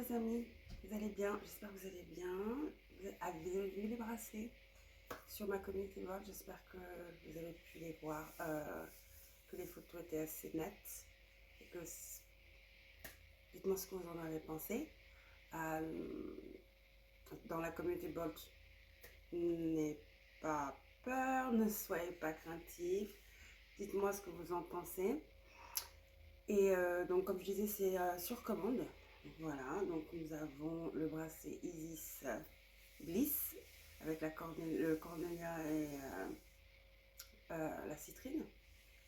les amis, vous allez bien? J'espère que vous allez bien. Vous avez vu les bracelets sur ma community wall? J'espère que vous avez pu les voir, que les photos étaient assez nettes. Et que dites-moi ce que vous en avez pensé. Dans la community wall, n'ayez pas peur, ne soyez pas craintifs. Dites-moi ce que vous en pensez. Et donc, comme je disais, c'est sur commande. Voilà, donc nous avons le bracelet Isis Bliss avec le cornelia et la citrine,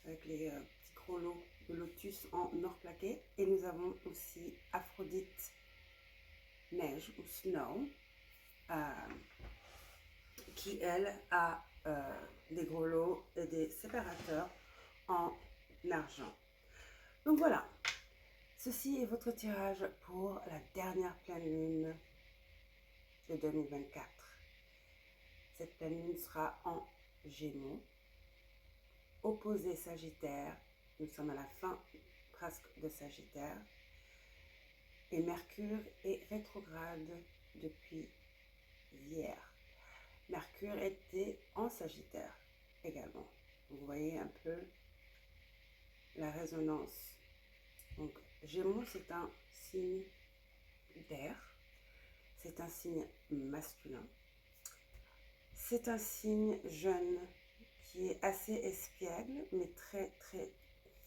avec les petits grelots de lotus en or plaqué. Et nous avons aussi Aphrodite Neige ou Snow, qui elle a des grelots et des séparateurs en argent. Donc voilà, ceci est votre tirage pour la dernière pleine lune de 2024. Cette pleine lune sera en Gémeaux, opposé Sagittaire. Nous sommes à la fin presque de Sagittaire. Et Mercure est rétrograde depuis hier. Mercure était en Sagittaire également. Vous voyez un peu la résonance. Donc, Gémeaux, c'est un signe d'air. C'est un signe masculin. C'est un signe jeune qui est assez espiègle, mais très très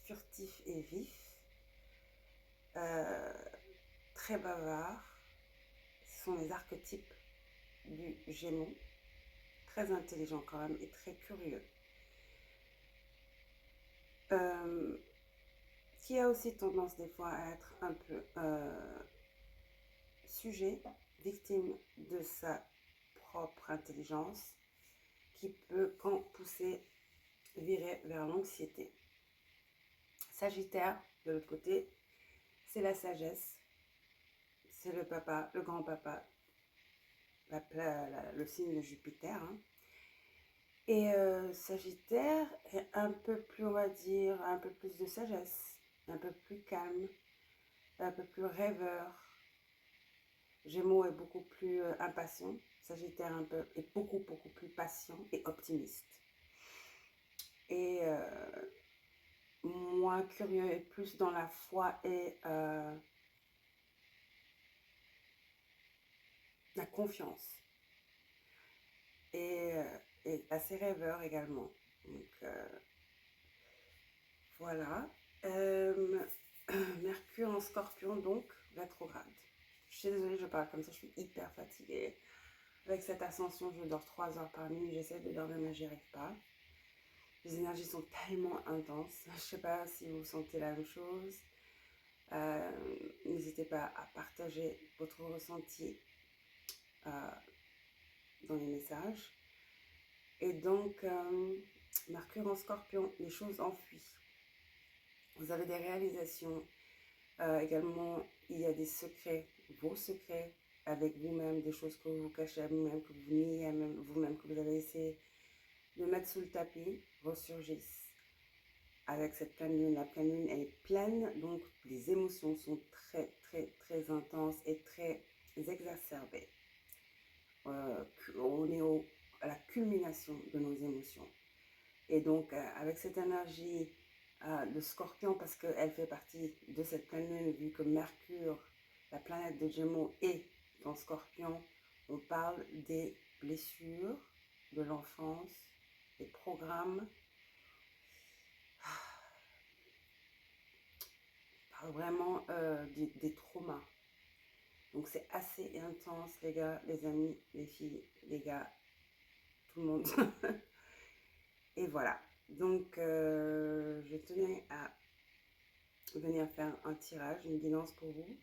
furtif et vif, très bavard. Ce sont les archétypes du Gémeaux, très intelligent quand même et très curieux. Qui a aussi tendance des fois à être un peu sujet, victime de sa propre intelligence, qui peut, quand poussé, virer vers l'anxiété. Sagittaire, de l'autre côté, c'est la sagesse, c'est le papa, le grand-papa, le signe de Jupiter. Hein. Et Sagittaire est un peu plus, on va dire, un peu plus de sagesse, un peu plus calme, un peu plus rêveur. Gémeaux est beaucoup plus impatient. Sagittaire est beaucoup plus patient et optimiste. Et moins curieux et plus dans la foi et la confiance. Et assez rêveur également. Donc voilà. Mercure en Scorpion, donc rétrograde. Je suis désolée, je parle comme ça, je suis hyper fatiguée. Avec cette ascension, je dors 3 heures par nuit, j'essaie de dormir mais j'y arrive pas. Les énergies sont tellement intenses. Je ne sais pas si vous sentez la même chose. N'hésitez pas à partager votre ressenti dans les messages. Et donc, Mercure en Scorpion, les choses enfuient. Vous avez des réalisations. Également, il y a des secrets, vos secrets avec vous-même, des choses que vous cachez à vous-même, que vous niez à vous-même, que vous avez essayé de mettre sous le tapis, ressurgissent avec cette pleine lune. La pleine lune, elle est pleine, donc les émotions sont très intenses et très exacerbées. On est à la culmination de nos émotions. Et donc, avec cette énergie de Scorpion, parce qu'elle fait partie de cette pleine lune, vu que Mercure, la planète de Gémeaux, est dans Scorpion, on parle des blessures de l'enfance, des programmes, on parle vraiment des traumas. Donc c'est assez intense, les gars, les amis, les filles, les gars, tout le monde. Et voilà. Donc je tenais à venir faire un tirage, une guidance pour vous.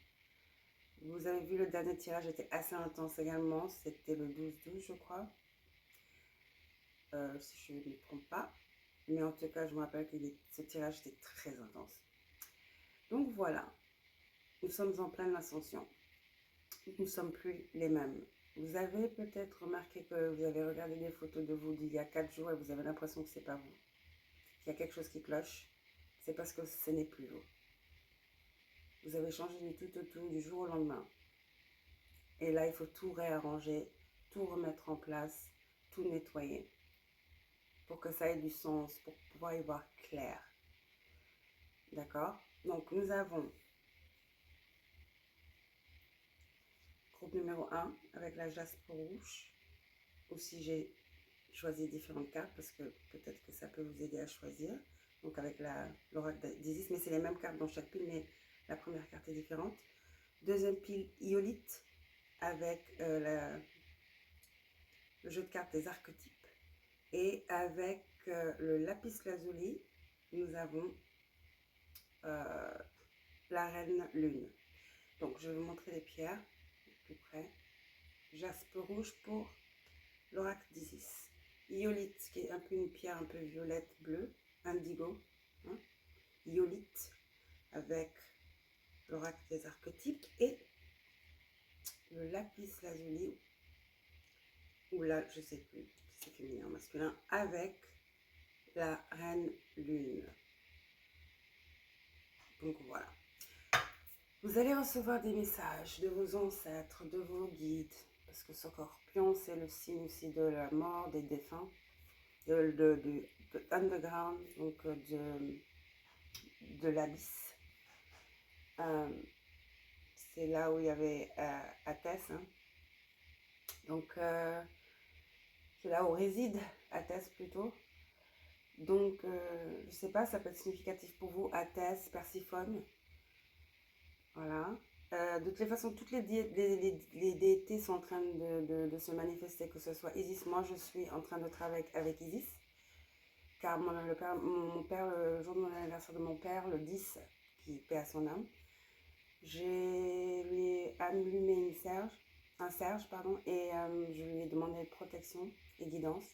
Vous avez vu, le dernier tirage était assez intense également. C'était le 12-12, je crois. Si je ne me trompe pas. Mais en tout cas, je me rappelle que ce tirage était très intense. Donc voilà. Nous sommes en pleine ascension. Nous ne sommes plus les mêmes. Vous avez peut-être remarqué que vous avez regardé des photos de vous d'il y a 4 jours et vous avez l'impression que ce n'est pas vous. Qu'il y a quelque chose qui cloche. C'est parce que ce n'est plus vous. Vous avez changé du tout au tout, du jour au lendemain. Et là, il faut tout réarranger, tout remettre en place, tout nettoyer pour que ça ait du sens, pour pouvoir y voir clair. D'accord? Donc, nous avons groupe numéro 1 avec la jaspe rouge. Aussi, j'ai choisi différentes cartes parce que peut-être que ça peut vous aider à choisir. Donc, avec l'oracle d'Isis, mais c'est les mêmes cartes dans chaque pile, mais la première carte est différente. Deuxième pile, Iolite, avec le jeu de cartes des archétypes. Et avec le lapis lazuli, nous avons la reine lune. Donc, je vais vous montrer les pierres plus près. Jaspe rouge pour l'oracle d'Isis. Iolite, qui est un peu une pierre un peu violette, bleue, indigo. Hein? Iolite, avec l'oracle des archétypes. Et le lapis lazuli, ou là, je ne sais plus si c'est féminin ou masculin, avec la reine lune. Donc voilà. Vous allez recevoir des messages de vos ancêtres, de vos guides, parce que Scorpion, c'est le signe aussi de la mort, des défunts, de underground, donc de l'abysse. C'est là où il y avait Athès. Hein. Donc, c'est là où réside Athès plutôt. Donc, je ne sais pas, ça peut être significatif pour vous, Athès, Perséphone. Voilà. De toutes les façons, toutes les déités sont en train de se manifester, que ce soit Isis. Moi, je suis en train de travailler avec Isis, car mon père, le jour de mon anniversaire de mon père, le 10, qui paie à son âme, j'ai lui allumé un serge, pardon, et je lui ai demandé protection et guidance.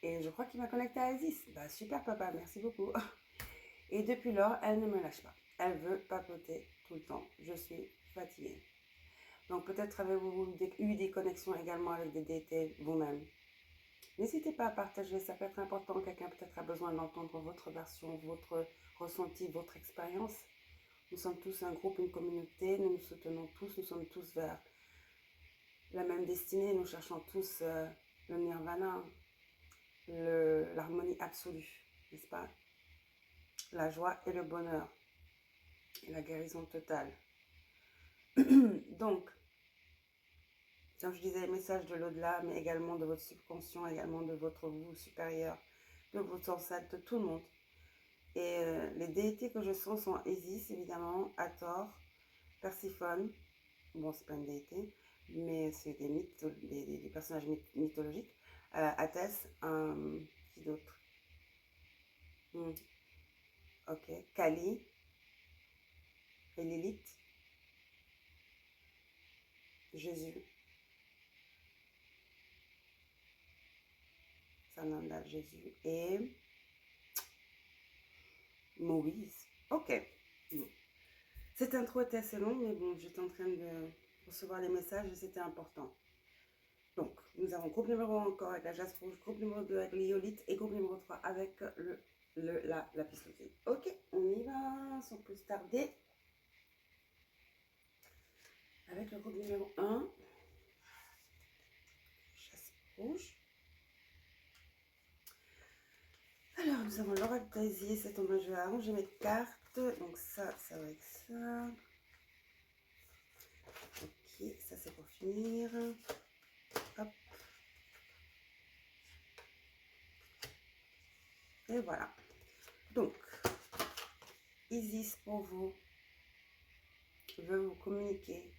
Et je crois qu'il m'a connecté à Isis. Bah, super papa, merci beaucoup. Et depuis lors, elle ne me lâche pas. Elle veut papoter tout le temps. Je suis fatiguée. Donc peut-être avez-vous eu des connexions également avec des déités vous-même. N'hésitez pas à partager, ça peut être important. Quelqu'un peut-être a besoin d'entendre votre version, votre ressenti, votre expérience. Nous sommes tous un groupe, une communauté, nous nous soutenons tous, nous sommes tous vers la même destinée, nous cherchons tous le nirvana, l'harmonie absolue, n'est-ce pas? La joie et le bonheur, et la guérison totale. Donc, comme je disais, les messages de l'au-delà, mais également de votre subconscient, également de votre vous supérieur, de votre ancêtre, de tout le monde. Et les déités que je sens sont Isis, évidemment, Hathor, Perséphone, bon, c'est pas une déité, mais c'est des mythes, des personnages mythologiques. Athès, qui d'autre? Ok, Kali, et Lilith, Jésus, Sananda, Jésus, et Moïse. Ok. Cette intro était assez longue, mais bon, j'étais en train de recevoir les messages et c'était important. Donc, nous avons groupe numéro 1 encore avec la jaspe rouge, groupe numéro 2 avec l'iolite et groupe numéro 3 avec la pistolette. Ok, on y va sans plus tarder. Avec le groupe numéro 1, jaspe rouge. Alors, nous avons l'oracle d'Isis, c'est tombé, je vais arranger mes cartes. Donc ça va avec ça. Ok, ça c'est pour finir. Hop. Et voilà. Donc, Isis pour vous, je veux vous communiquer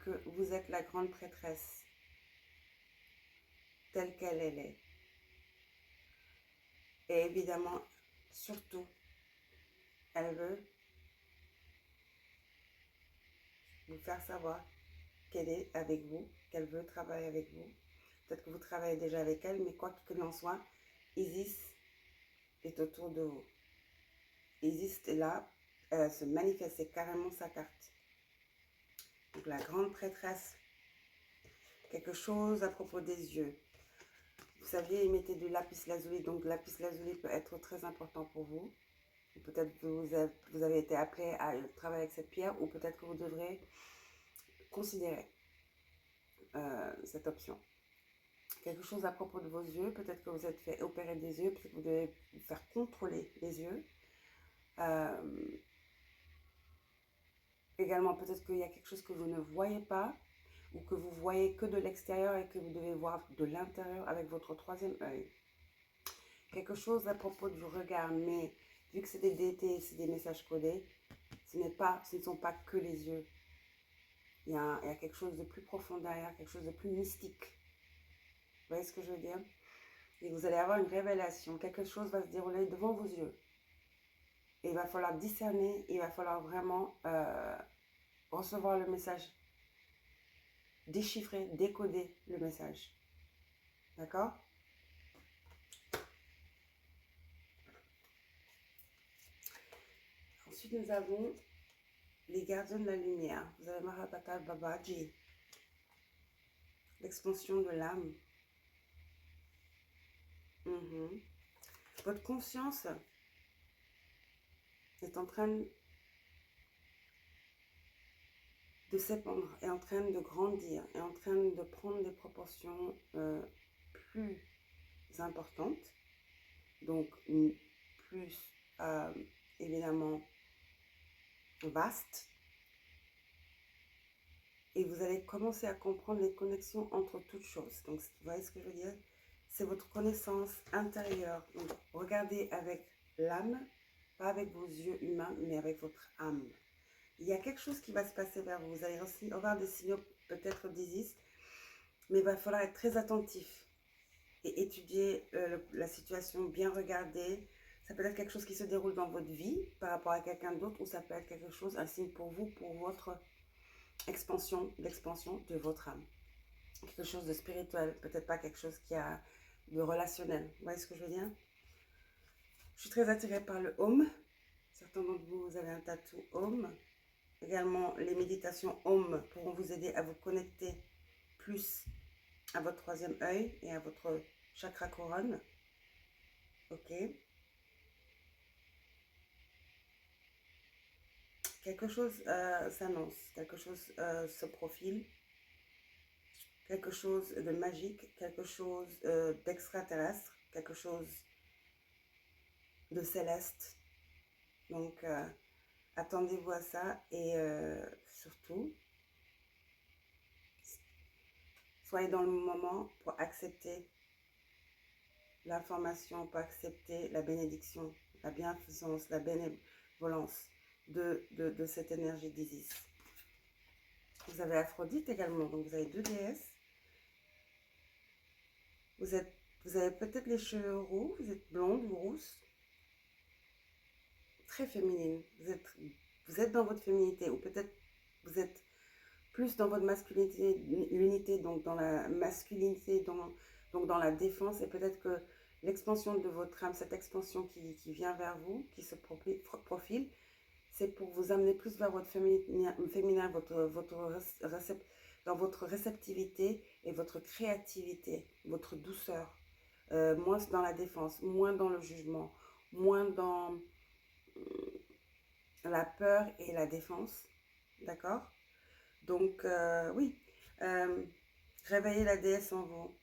que vous êtes la grande prêtresse telle qu'elle est. Et évidemment, surtout, elle veut vous faire savoir qu'elle est avec vous, qu'elle veut travailler avec vous. Peut-être que vous travaillez déjà avec elle, mais quoi qu'il en soit, Isis est autour de vous. Isis est là, elle se manifeste, c'est carrément sa carte. Donc la grande prêtresse, quelque chose à propos des yeux. Vous saviez, il mettait du lapis lazuli, donc le lapis lazuli peut être très important pour vous. Peut-être que vous avez été appelé à travailler avec cette pierre, ou peut-être que vous devrez considérer cette option. Quelque chose à propos de vos yeux, peut-être que vous êtes fait opérer des yeux, peut-être que vous devez vous faire contrôler les yeux. Également, peut-être qu'il y a quelque chose que vous ne voyez pas ou que vous voyez que de l'extérieur et que vous devez voir de l'intérieur avec votre troisième œil. Quelque chose à propos du regard, mais vu que c'est des DT, c'est des messages codés, ce ne sont pas que les yeux. Il y a quelque chose de plus profond derrière, quelque chose de plus mystique. Vous voyez ce que je veux dire? Et vous allez avoir une révélation, quelque chose va se dérouler devant vos yeux. Et il va falloir discerner, il va falloir vraiment recevoir le message, déchiffrer, décoder le message. D'accord? Ensuite, nous avons les gardiens de la lumière. Vous avez Mahapata Babaji, l'expansion de l'âme. Votre conscience est en train de s'épandre, est en train de grandir, est en train de prendre des proportions plus importantes, donc plus évidemment vaste, et vous allez commencer à comprendre les connexions entre toutes choses. Donc vous voyez ce que je veux dire? C'est votre connaissance intérieure. Donc regardez avec l'âme, pas avec vos yeux humains, mais avec votre âme. Il y a quelque chose qui va se passer vers vous. Vous allez aussi avoir des signaux peut-être d'Isis, mais il va falloir être très attentif et étudier la situation, bien regarder. Ça peut être quelque chose qui se déroule dans votre vie par rapport à quelqu'un d'autre, ou ça peut être quelque chose, un signe pour vous, pour votre expansion, l'expansion de votre âme. Quelque chose de spirituel, peut-être pas quelque chose qui a de relationnel. Vous voyez ce que je veux dire? Je suis très attirée par le Om. Certains d'entre vous, vous avez un tatou Om. Également, les méditations Om pourront vous aider à vous connecter plus à votre troisième œil et à votre chakra couronne. Ok. Quelque chose s'annonce, quelque chose se profile, quelque chose de magique, quelque chose d'extraterrestre, quelque chose de céleste. Donc, attendez-vous à ça et surtout, soyez dans le moment pour accepter l'information, pour accepter la bénédiction, la bienfaisance, la bénévolence de cette énergie d'Isis. Vous avez Aphrodite également, donc vous avez deux déesses. Vous avez peut-être les cheveux roux, vous êtes blonde ou rousse. Très féminine. Vous êtes dans votre féminité, ou peut-être vous êtes plus dans votre masculinité, l'unité, donc dans la masculinité, donc dans la défense, et peut-être que l'expansion de votre âme, cette expansion qui vient vers vous, qui se profile, c'est pour vous amener plus vers votre féminin, dans votre réceptivité et votre créativité, votre douceur, moins dans la défense, moins dans le jugement, moins dans la peur et la défense, d'accord? Donc, oui, réveillez la déesse en vous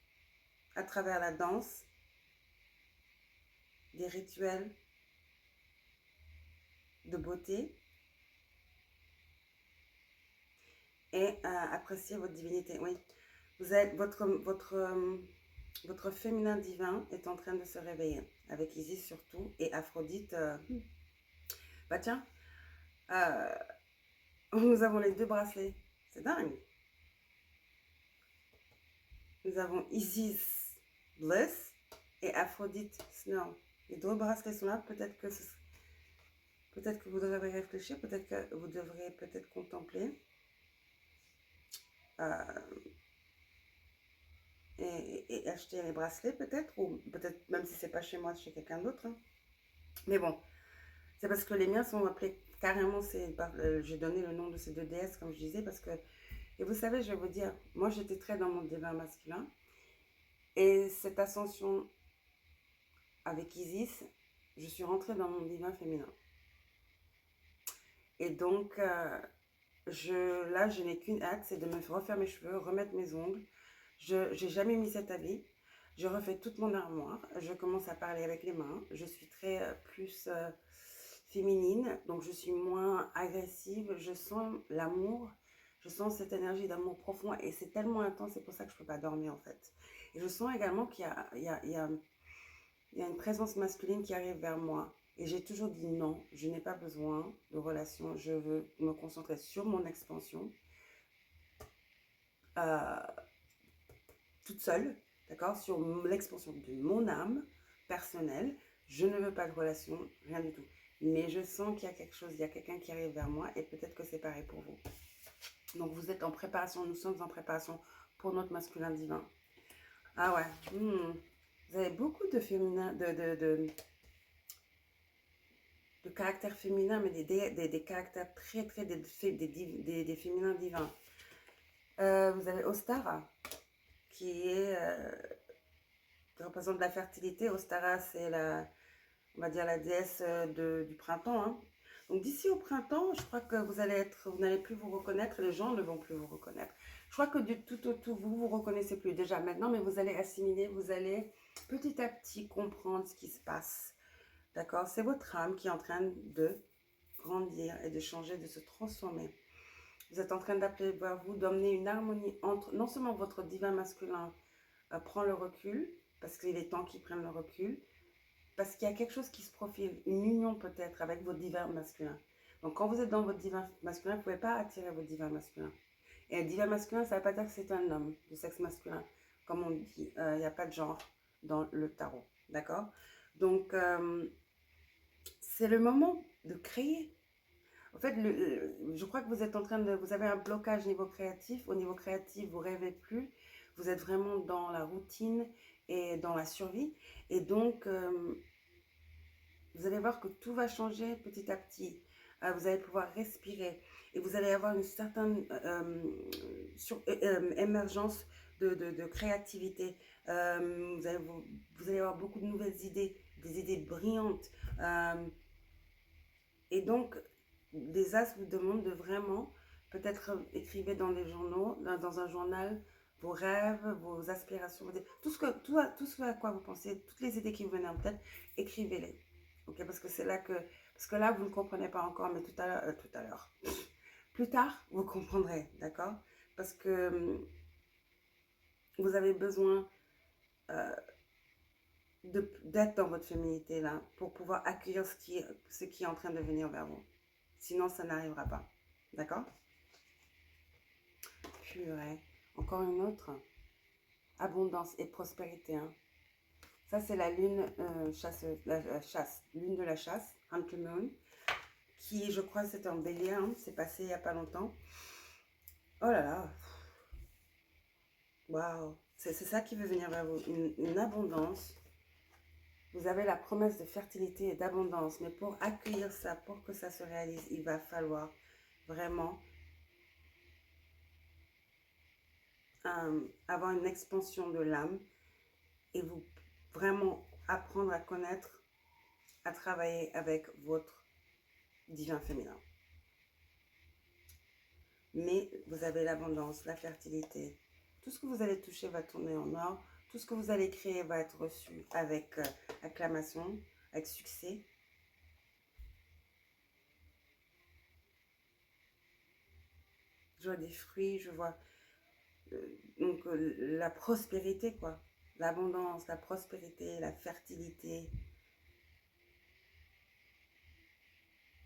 à travers la danse, des rituels de beauté et appréciez votre divinité. Oui, vous êtes, votre féminin divin est en train de se réveiller, avec Isis surtout, et Aphrodite. Bah tiens, nous avons les deux bracelets, c'est dingue. Nous avons Isis Bliss et Aphrodite Snow. Les deux bracelets sont là, peut-être que vous devrez réfléchir, peut-être que vous devrez peut-être contempler. Et acheter les bracelets peut-être, ou peut-être même si c'est pas chez moi, chez quelqu'un d'autre. Hein. Mais bon, c'est parce que les miens sont appelés carrément, j'ai donné le nom de ces deux déesses comme je disais, parce que, et vous savez, je vais vous dire, moi j'étais très dans mon divin masculin, et cette ascension avec Isis, je suis rentrée dans mon divin féminin. Et donc, là, je n'ai qu'une hâte, c'est de me refaire mes cheveux, remettre mes ongles. Je n'ai jamais mis cet habit. Je refais toute mon armoire. Je commence à parler avec les mains. Je suis très plus féminine, donc je suis moins agressive. Je sens l'amour. Je sens cette énergie d'amour profond et c'est tellement intense, c'est pour ça que je ne peux pas dormir en fait. Et je sens également qu'il y a une présence masculine qui arrive vers moi. Et j'ai toujours dit non, je n'ai pas besoin de relation, je veux me concentrer sur mon expansion, euh, toute seule, d'accord, sur l'expansion de mon âme personnelle. Je ne veux pas de relation, rien du tout. Mais je sens qu'il y a quelque chose, il y a quelqu'un qui arrive vers moi et peut-être que c'est pareil pour vous. Donc vous êtes en préparation, nous sommes en préparation pour notre masculin divin. Ah ouais, vous avez beaucoup de féminin, de caractère féminin, mais des caractères très des féminins divins. Vous avez Ostara, qui représente la fertilité. Ostara, c'est on va dire la déesse du printemps. Hein. Donc d'ici au printemps, je crois que vous n'allez plus vous reconnaître, les gens ne vont plus vous reconnaître. Je crois que du tout au tout, vous reconnaissez plus déjà maintenant, mais vous allez assimiler, vous allez petit à petit comprendre ce qui se passe. D'accord? C'est votre âme qui est en train de grandir et de changer, de se transformer. Vous êtes en train d'appeler vers vous, d'emmener une harmonie entre, non seulement votre divin masculin prend le recul, parce qu'il est temps qu'il prenne le recul, parce qu'il y a quelque chose qui se profile, une union peut-être avec votre divin masculin. Donc quand vous êtes dans votre divin masculin, vous ne pouvez pas attirer votre divin masculin. Et un divin masculin, ça ne veut pas dire que c'est un homme de sexe masculin. Comme on dit, il n'y a pas de genre dans le tarot. D'accord? Donc, c'est le moment de créer. En fait, je crois que vous êtes en train de... Vous avez un blocage niveau créatif. Au niveau créatif, vous ne rêvez plus. Vous êtes vraiment dans la routine et dans la survie. Et donc, vous allez voir que tout va changer petit à petit. Vous allez pouvoir respirer. Et vous allez avoir une certaine émergence de créativité. Vous allez avoir beaucoup de nouvelles idées, des idées brillantes. Et donc, les As vous demandent de vraiment, peut-être écrivez dans les journaux, dans un journal, vos rêves, vos aspirations, tout ce à quoi vous pensez, toutes les idées qui vous viennent en tête, écrivez-les. Ok, parce que c'est là parce que là, vous ne comprenez pas encore, mais tout à l'heure, plus tard, vous comprendrez, d'accord? Parce que vous avez besoin d'être dans votre féminité là, pour pouvoir accueillir ce qui est en train de venir vers vous. Sinon, ça n'arrivera pas. D'accord? Purée. Encore une autre. Abondance et prospérité. Hein. Ça, c'est la lune chasseuse, la chasse. Lune de la chasse, Hunter Moon. Qui, je crois, c'était en bélier. Hein. C'est passé il n'y a pas longtemps. Oh là là. Waouh. C'est ça qui veut venir vers vous. Une abondance. Vous avez la promesse de fertilité et d'abondance. Mais pour accueillir ça, pour que ça se réalise, il va falloir vraiment avoir une expansion de l'âme et vous vraiment apprendre à connaître, à travailler avec votre divin féminin. Mais vous avez l'abondance, la fertilité. Tout ce que vous allez toucher va tourner en or. Tout ce que vous allez créer va être reçu avec acclamation, avec succès. Je vois des fruits, je vois donc la prospérité, quoi. L'abondance, la prospérité, la fertilité,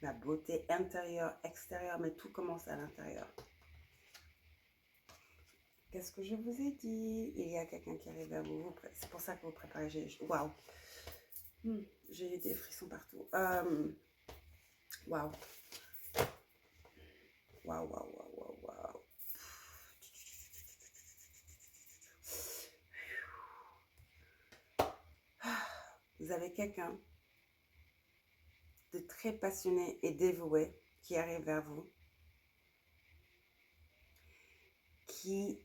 la beauté intérieure, extérieure, mais tout commence à l'intérieur. Qu'est-ce que je vous ai dit? Il y a quelqu'un qui arrive à vous. C'est pour ça que vous préparez. Waouh! J'ai eu des frissons partout. Waouh! Waouh, waouh, waouh, waouh, waouh. Vous avez quelqu'un de très passionné et dévoué qui arrive vers vous, qui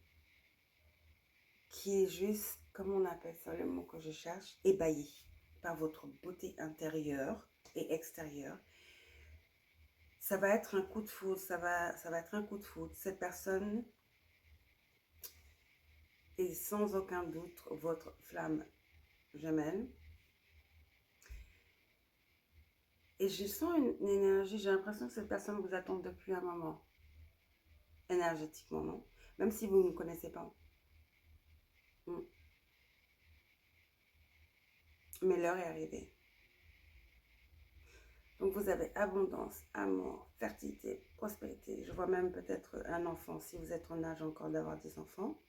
est juste, comment on appelle ça, le mot que je cherche, ébahi par votre beauté intérieure et extérieure. ça va être un coup de foudre, ça va être un coup de foudre. Cette personne est sans aucun doute votre flamme jumelle. Et je sens une énergie, j'ai l'impression que cette personne vous attend depuis un moment, énergétiquement, non? Même si vous ne connaissez pas. Mais l'heure est arrivée. Donc vous avez abondance, amour, fertilité, prospérité. Je vois même peut-être un enfant, si vous êtes en âge encore d'avoir des enfants.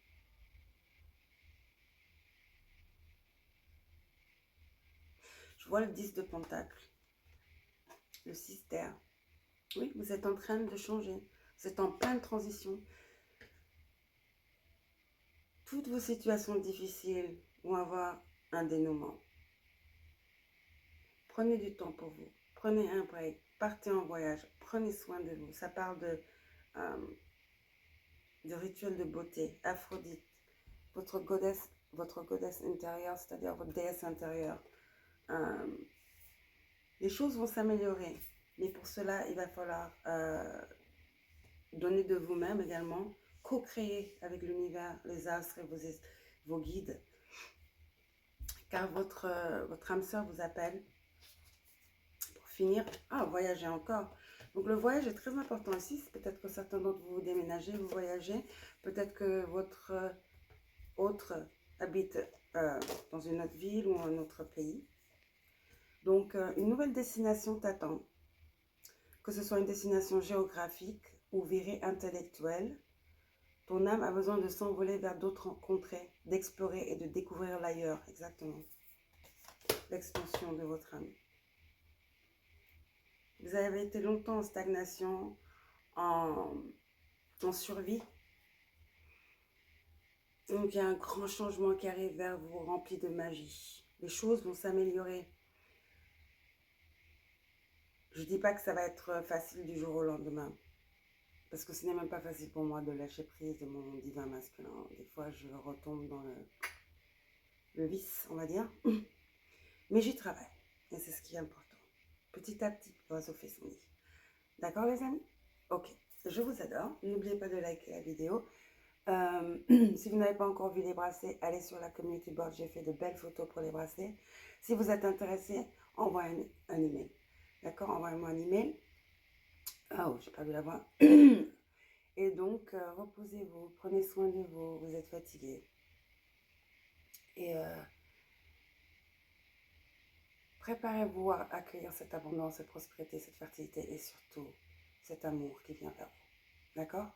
Je vois le 10 de Pentacle, le 6 d'air. Oui, vous êtes en train de changer. Vous êtes en pleine transition. Toutes vos situations difficiles vont avoir un dénouement. Prenez du temps pour vous. Prenez un break. Partez en voyage. Prenez soin de vous. Ça parle de rituel de beauté. Aphrodite, votre goddess intérieure, c'est-à-dire votre déesse intérieure. Les choses vont s'améliorer. Mais pour cela, il va falloir donner de vous-même également, co-créer avec l'univers, les astres et vos guides. Car votre âme sœur vous appelle. Pour finir, voyager encore. Donc le voyage est très important ici. Peut-être que certains d'entre vous déménagez, vous voyagez. Peut-être que votre autre habite dans une autre ville ou un autre pays. Donc une nouvelle destination t'attend. Que ce soit une destination géographique ou virée intellectuelle, ton âme a besoin de s'envoler vers d'autres contrées, d'explorer et de découvrir l'ailleurs, exactement. L'expansion de votre âme. Vous avez été longtemps en stagnation, en survie. Donc il y a un grand changement qui arrive vers vous, rempli de magie. Les choses vont s'améliorer. Je ne dis pas que ça va être facile du jour au lendemain. Parce que ce n'est même pas facile pour moi de lâcher prise de mon divin masculin. Des fois, je retombe dans le vice, on va dire. Mais j'y travaille. Et c'est ce qui est important. Petit à petit, l'oiseau fait son nid. D'accord, les amis? Ok. Je vous adore. N'oubliez pas de liker la vidéo. Si vous n'avez pas encore vu les bracelets, allez sur la community board. J'ai fait de belles photos pour les bracelets. Si vous êtes intéressé, envoyez un email. D'accord? Envoyez-moi un email. Oh, j'ai perdu la voix. Et donc, reposez-vous, prenez soin de vous, vous êtes fatigué. Et préparez-vous à accueillir cette abondance, cette prospérité, cette fertilité et surtout cet amour qui vient vers vous. D'accord?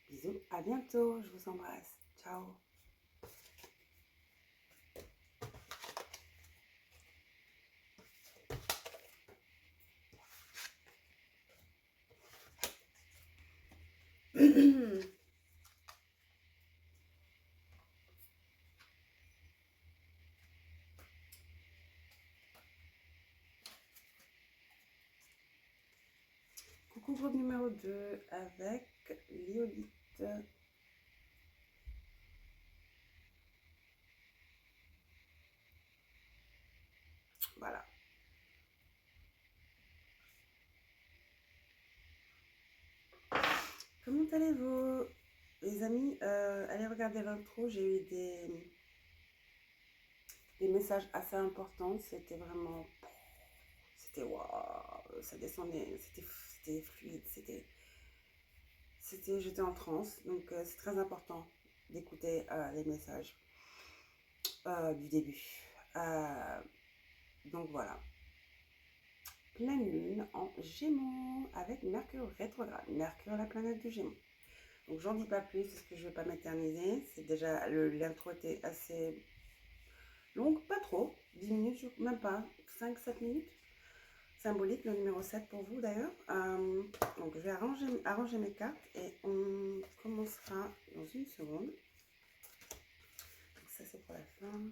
Bisous, à bientôt, je vous embrasse. Ciao. Coucou groupe numéro 2 avec Liolite. Voilà. Comment allez-vous, les amis? Allez regarder l'intro, j'ai eu des messages assez importants. C'était vraiment... C'était waouh, ça descendait, c'était fluide, j'étais en transe. Donc c'est très important d'écouter les messages du début. Donc voilà. Pleine lune en Gémeaux avec Mercure rétrograde. Mercure, la planète du Gémeaux. Donc j'en dis pas plus parce que je ne vais pas m'éterniser. C'est déjà, l'intro était assez longue, pas trop, 10 minutes, même pas, 5-7 minutes. Symbolique, le numéro 7 pour vous d'ailleurs. Donc je vais arranger mes cartes et on commencera dans une seconde. Donc ça c'est pour la fin.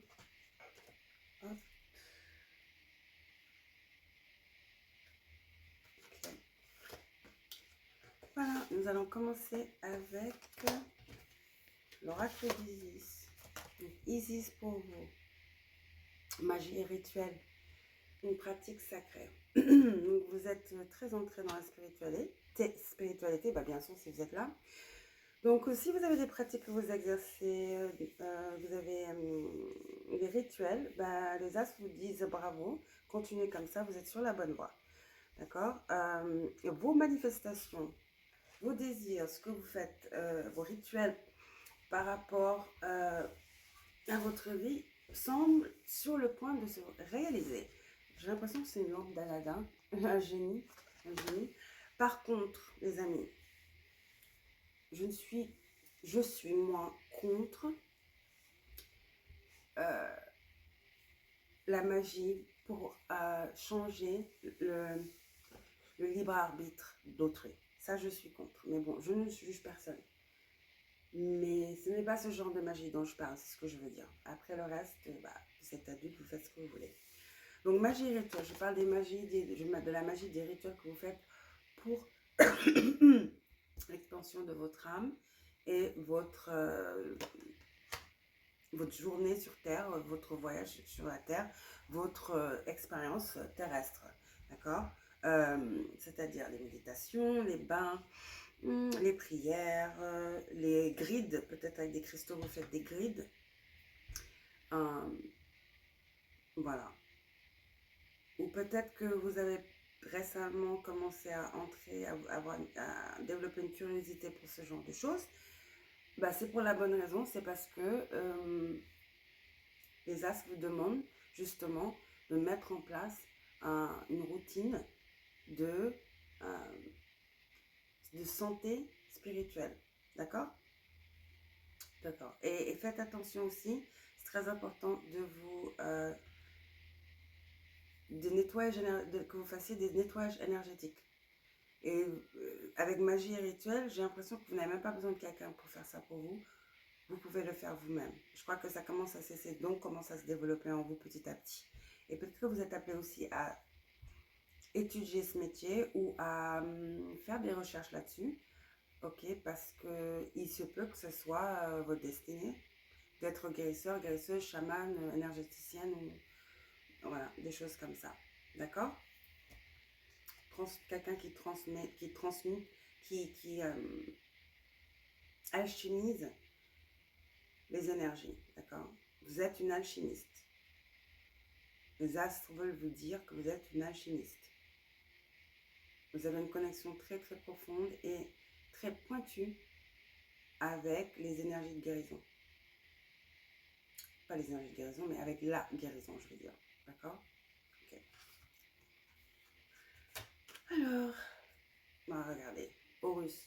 Hop. Okay. Voilà, nous allons commencer avec l'oracle d'Isis. Isis pour vous. Magie et rituel. Une pratique sacrée. Donc, vous êtes très ancré dans la spiritualité, bah, bien sûr, si vous êtes là. Donc, si vous avez des pratiques que vous exercez, vous avez des rituels, bah, les as vous disent bravo, continuez comme ça, vous êtes sur la bonne voie. D'accord. Vos manifestations, vos désirs, ce que vous faites, vos rituels par rapport à votre vie semblent sur le point de se réaliser. J'ai l'impression que c'est une lampe d'Aladin, un génie, un génie. Par contre, les amis, je suis moi contre la magie pour changer le libre arbitre d'autrui. Ça, je suis contre. Mais bon, je ne juge personne. Mais ce n'est pas ce genre de magie dont je parle, c'est ce que je veux dire. Après le reste, bah, vous êtes adulte, vous faites ce que vous voulez. Donc magie et rituel, je parle de la magie des rituels que vous faites pour l'expansion de votre âme et votre journée sur Terre, votre voyage sur la Terre, votre expérience terrestre, d'accord. C'est-à-dire les méditations, les bains, les prières, les grids, peut-être avec des cristaux, vous faites des grids. Voilà. Ou peut-être que vous avez récemment commencé à à développer une curiosité pour ce genre de choses. Bah, c'est pour la bonne raison, c'est parce que les as vous demandent justement de mettre en place une routine de santé spirituelle. D'accord? D'accord. Et faites attention aussi, c'est très important de vous que vous fassiez des nettoyages énergétiques. Et avec magie et rituel, j'ai l'impression que vous n'avez même pas besoin de quelqu'un pour faire ça pour vous. Vous pouvez le faire vous-même. Je crois que ça commence à cesser, donc commence à se développer en vous petit à petit. Et peut-être que vous êtes appelé aussi à étudier ce métier ou à faire des recherches là-dessus. Ok, parce que il se peut que ce soit votre destinée d'être guérisseur, guérisseuse, chamane, énergéticienne ou voilà, des choses comme ça. D'accord? Quelqu'un qui transmet, qui alchimise les énergies. D'accord? Vous êtes une alchimiste. Les astres veulent vous dire que vous êtes une alchimiste. Vous avez une connexion très très profonde et très pointue avec les énergies de guérison. Pas les énergies de guérison, mais avec la guérison, je veux dire. D'accord? Ok. Alors, on va regarder. Horus.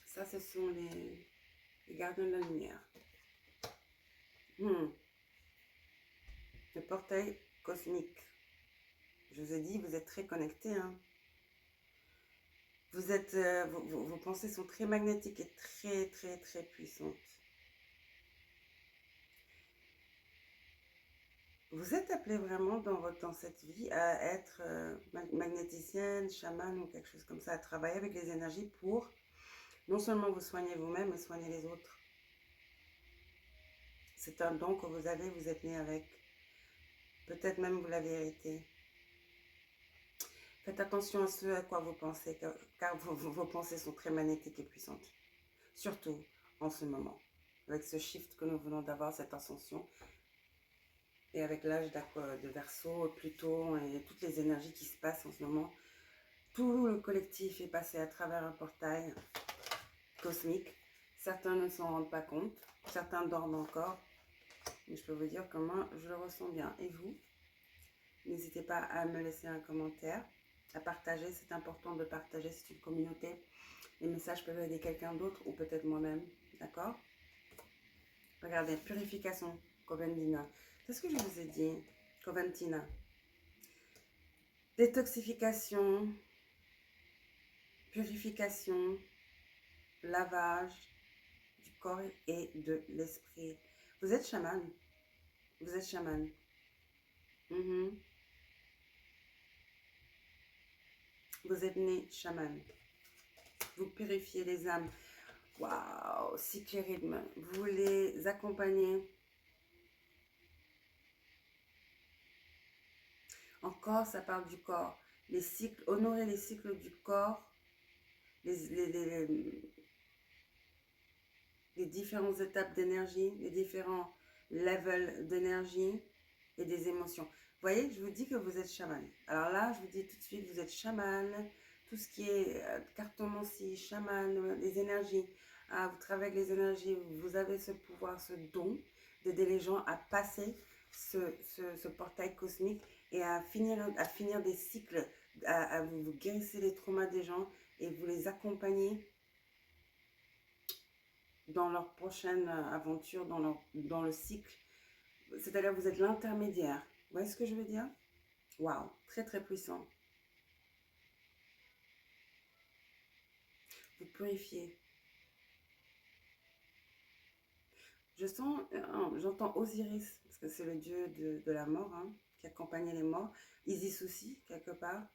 Ça, ce sont les gardiens de la lumière. Le portail cosmique. Je vous ai dit, vous êtes très connectés. Hein. Vous êtes, vos pensées sont très magnétiques et très, très, très puissantes. Vous êtes appelé vraiment dans cette vie à être magnéticienne, chamane ou quelque chose comme ça, à travailler avec les énergies pour non seulement vous soigner vous-même, mais soigner les autres. C'est un don que vous avez, vous êtes né avec. Peut-être même vous l'avez hérité. Faites attention à ce à quoi vous pensez, car vos pensées sont très magnétiques et puissantes. Surtout en ce moment, avec ce shift que nous venons d'avoir, cette ascension, et avec l'âge de Verseau, Pluton et toutes les énergies qui se passent en ce moment. Tout le collectif est passé à travers un portail cosmique. Certains ne s'en rendent pas compte, certains dorment encore, mais je peux vous dire comment je le ressens bien. Et vous? N'hésitez pas à me laisser un commentaire, à partager, c'est important de partager, c'est une communauté. Les messages peuvent aider quelqu'un d'autre ou peut-être moi-même, d'accord? Regardez, purification, Coventina. C'est ce que je vous ai dit, Coventina. Détoxification, purification, lavage du corps et de l'esprit. Vous êtes chaman. Vous êtes chaman. Vous êtes né chaman. Vous purifiez les âmes. Waouh, cycle rythme. Vous les accompagnez. Encore, ça parle du corps. les cycles, honorer les cycles du corps, les différentes étapes d'énergie, les différents levels d'énergie et des émotions. Vous voyez, je vous dis que vous êtes chaman. Alors là, je vous dis tout de suite, vous êtes chaman. Tout ce qui est cartomancie, chaman, les énergies. Vous travaillez avec les énergies, vous avez ce pouvoir, ce don d'aider les gens à passer ce portail cosmique et à finir des cycles, à vous guérissez les traumas des gens et vous les accompagnez dans leur prochaine aventure, dans le cycle. C'est-à-dire vous êtes l'intermédiaire. Vous voyez ce que je veux dire? Waouh, très très puissant. Vous purifiez. Je sens, j'entends Osiris, parce que c'est le dieu de la mort, hein, qui accompagnait les morts. Isis aussi, quelque part.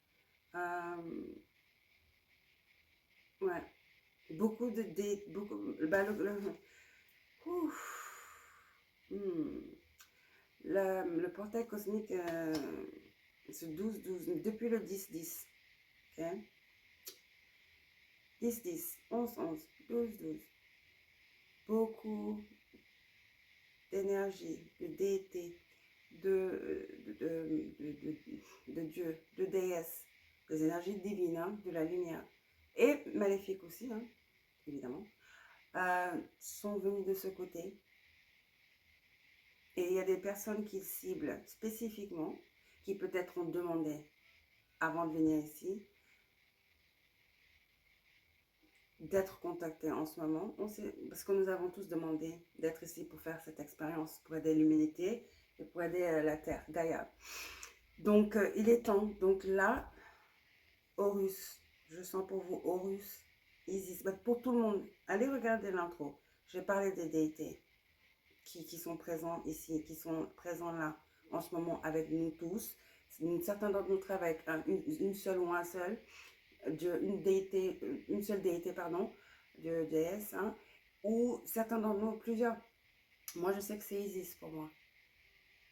Ouais. Beaucoup de beaucoup, bah, le portail cosmique, ce 12-12, depuis le 10-10. Ok? 10-10, 11-11, 12-12. Beaucoup d'énergie, de déité, de Dieu, de déesse, des énergies divines, hein, de la lumière, et maléfiques aussi, hein, évidemment, sont venus de ce côté. Et il y a des personnes qui ciblent spécifiquement, qui peut-être ont demandé avant de venir ici, d'être contactés en ce moment. Parce que nous avons tous demandé d'être ici pour faire cette expérience, pour aider l'humanité et pour aider la Terre, Gaïa. Donc, il est temps. Donc là, Horus, je sens pour vous Horus, Isis, pour tout le monde, allez regarder l'intro. Je vais parler des déités qui sont présents ici, qui sont présents là en ce moment avec nous tous. Certains d'entre nous travaillent avec une seule ou un seul, une seule déité, pardon, de déesse, hein, ou certains d'entre nous, plusieurs. Moi, je sais que c'est Isis pour moi.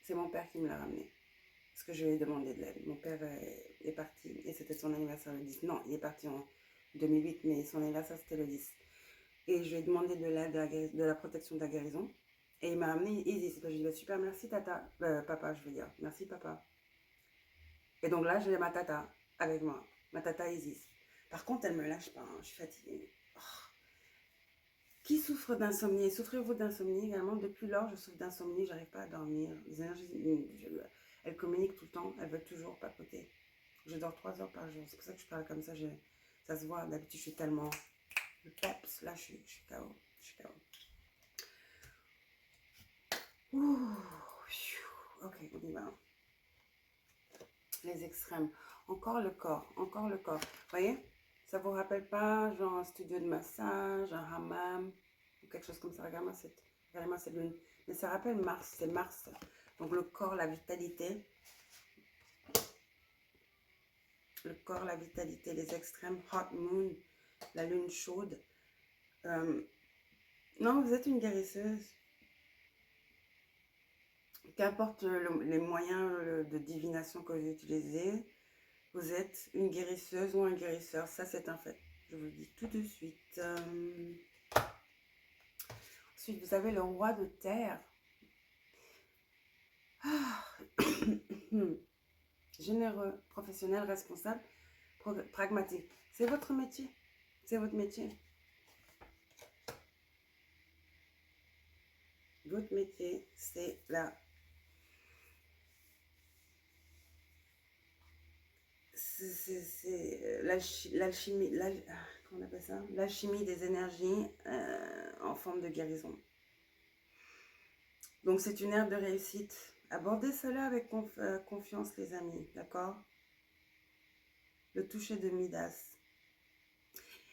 C'est mon père qui me l'a ramené. Parce que je lui ai demandé de l'aide. Mon père est parti, et c'était son anniversaire le 10. Non, il est parti en 2008, mais son anniversaire c'était le 10. Et je lui ai demandé de l'aide, de la protection de la guérison. Et il m'a amené Isis. Je lui ai dit, bah, super, merci tata. Papa, je veux dire. Merci papa. Et donc là, j'ai ma tata avec moi. Ma tata Isis. Par contre, elle me lâche pas. Hein, je suis fatiguée. Oh. Qui souffre d'insomnie? Souffrez-vous d'insomnie également? Depuis lors, je souffre d'insomnie. J'arrive pas à dormir. Les énergies, elle communique tout le temps. Elle veut toujours papoter. Je dors 3 heures par jour. C'est pour ça que je parle comme ça. Ça se voit. D'habitude, je suis tellement le peps. Là, je suis KO. Je suis KO. Ouh. Ok, on y va. Les extrêmes. Encore le corps. Encore le corps. Vous voyez? Ça vous rappelle pas genre un studio de massage, un hammam ou quelque chose comme ça? Regardez-moi cette lune. Mais ça rappelle Mars. C'est Mars. Donc le corps, la vitalité. Le corps, la vitalité, les extrêmes, hot moon, la lune chaude. Non, vous êtes une guérisseuse. Qu'importe les moyens de divination que vous utilisez, vous êtes une guérisseuse ou un guérisseur. Ça, c'est un fait. Je vous le dis tout de suite. Ensuite, vous avez le roi de terre. Généreux, professionnel, responsable, pragmatique. C'est votre métier. C'est votre métier. Votre métier, c'est l'alchimie, comment on appelle ça? L'alchimie des énergies en forme de guérison. Donc c'est une ère de réussite. Abordez cela avec confiance, les amis, d'accord? Le toucher de Midas.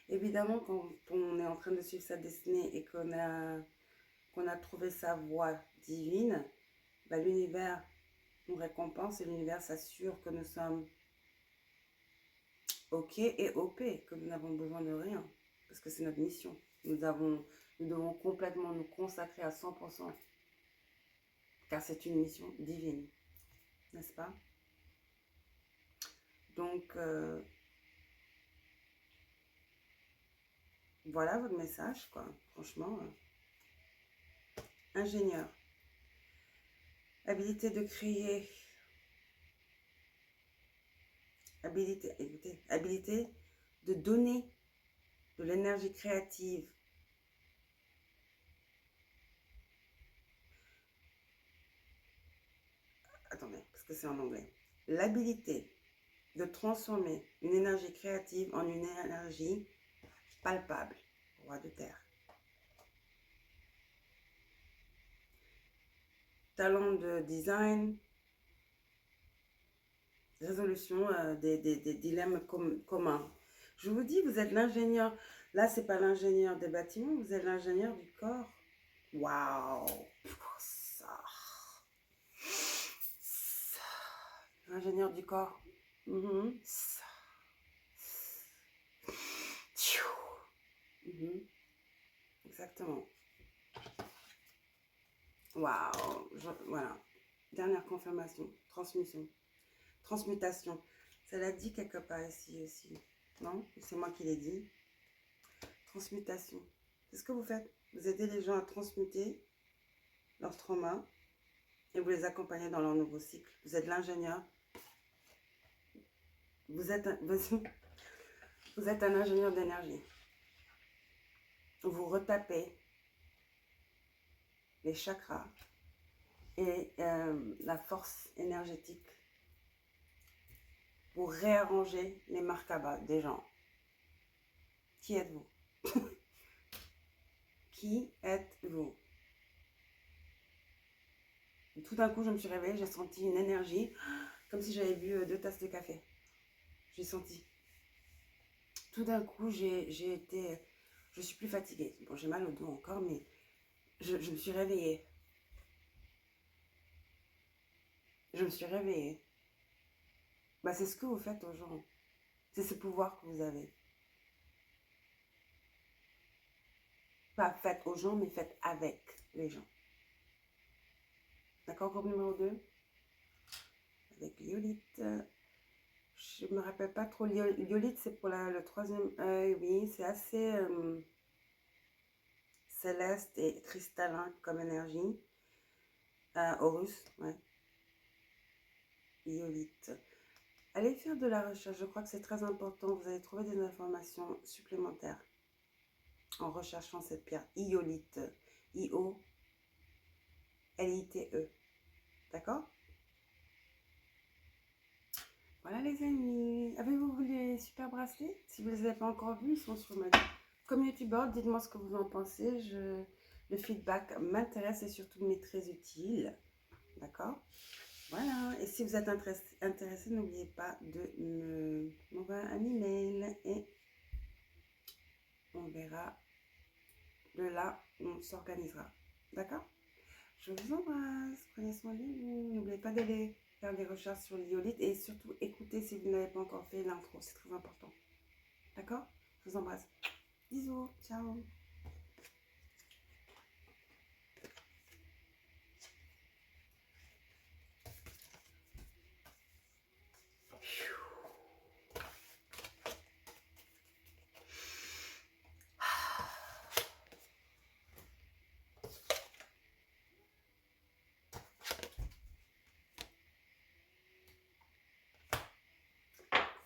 Évidemment, quand on est en train de suivre sa destinée et qu'on a trouvé sa voie divine, bah, l'univers nous récompense et l'univers s'assure que nous sommes OK et OP, que nous n'avons besoin de rien, parce que c'est notre mission. Nous devons complètement nous consacrer à 100%, car c'est une mission divine, n'est-ce pas? Donc, voilà votre message, quoi. Franchement, ingénieur. Habilité de créer. Habilité, écoutez, habilité de donner de l'énergie créative. Attendez, parce que c'est en anglais. L'habilité de transformer une énergie créative en une énergie palpable. Roi de terre. Talent de design. Résolution des dilemmes communs. Je vous dis, vous êtes l'ingénieur. Là, c'est pas l'ingénieur des bâtiments, vous êtes l'ingénieur du corps. Waouh! Ça. Ingénieur du corps. Ça. Exactement. Waouh! Voilà. Dernière confirmation. Transmission. Transmutation. Ça l'a dit quelque part ici aussi. Non? C'est moi qui l'ai dit. Transmutation. C'est ce que vous faites. Vous aidez les gens à transmuter leur trauma et vous les accompagnez dans leur nouveau cycle. Vous êtes l'ingénieur. Vous êtes un ingénieur d'énergie. Vous retapez les chakras et la force énergétique pour réarranger les marques à bas des gens. Qui êtes-vous? Qui êtes-vous? Tout d'un coup, je me suis réveillée, j'ai senti une énergie, comme si j'avais bu 2 tasses de café. J'ai senti. Tout d'un coup, j'ai été... Je suis plus fatiguée. Bon, j'ai mal au dos encore, mais je me suis réveillée. Je me suis réveillée. Bah, c'est ce que vous faites aux gens. C'est ce pouvoir que vous avez. Pas faites aux gens, mais faites avec les gens. D'accord, groupe numéro 2? Avec Yolite. Je me rappelle pas trop. Yolite, c'est pour le troisième œil, oui. C'est assez céleste et cristallin comme énergie. Horus, ouais. Yolite. Allez faire de la recherche, je crois que c'est très important. Vous allez trouver des informations supplémentaires en recherchant cette pierre. Iolite. I-O-L-I-T-E. D'accord? Voilà les amis. Avez-vous vu les super bracelets? Si vous ne les avez pas encore vus, ils sont sur ma community board. Dites-moi ce que vous en pensez. Le feedback m'intéresse et surtout m'est très utile. D'accord? Voilà. Et si vous êtes intéressé, n'oubliez pas de m'envoyer un email et on verra. De là, on s'organisera. D'accord? Je vous embrasse. Prenez soin de vous. N'oubliez pas d'aller faire des recherches sur l'iolite et surtout écoutez si vous n'avez pas encore fait l'intro. C'est très important. D'accord? Je vous embrasse. Bisous. Ciao.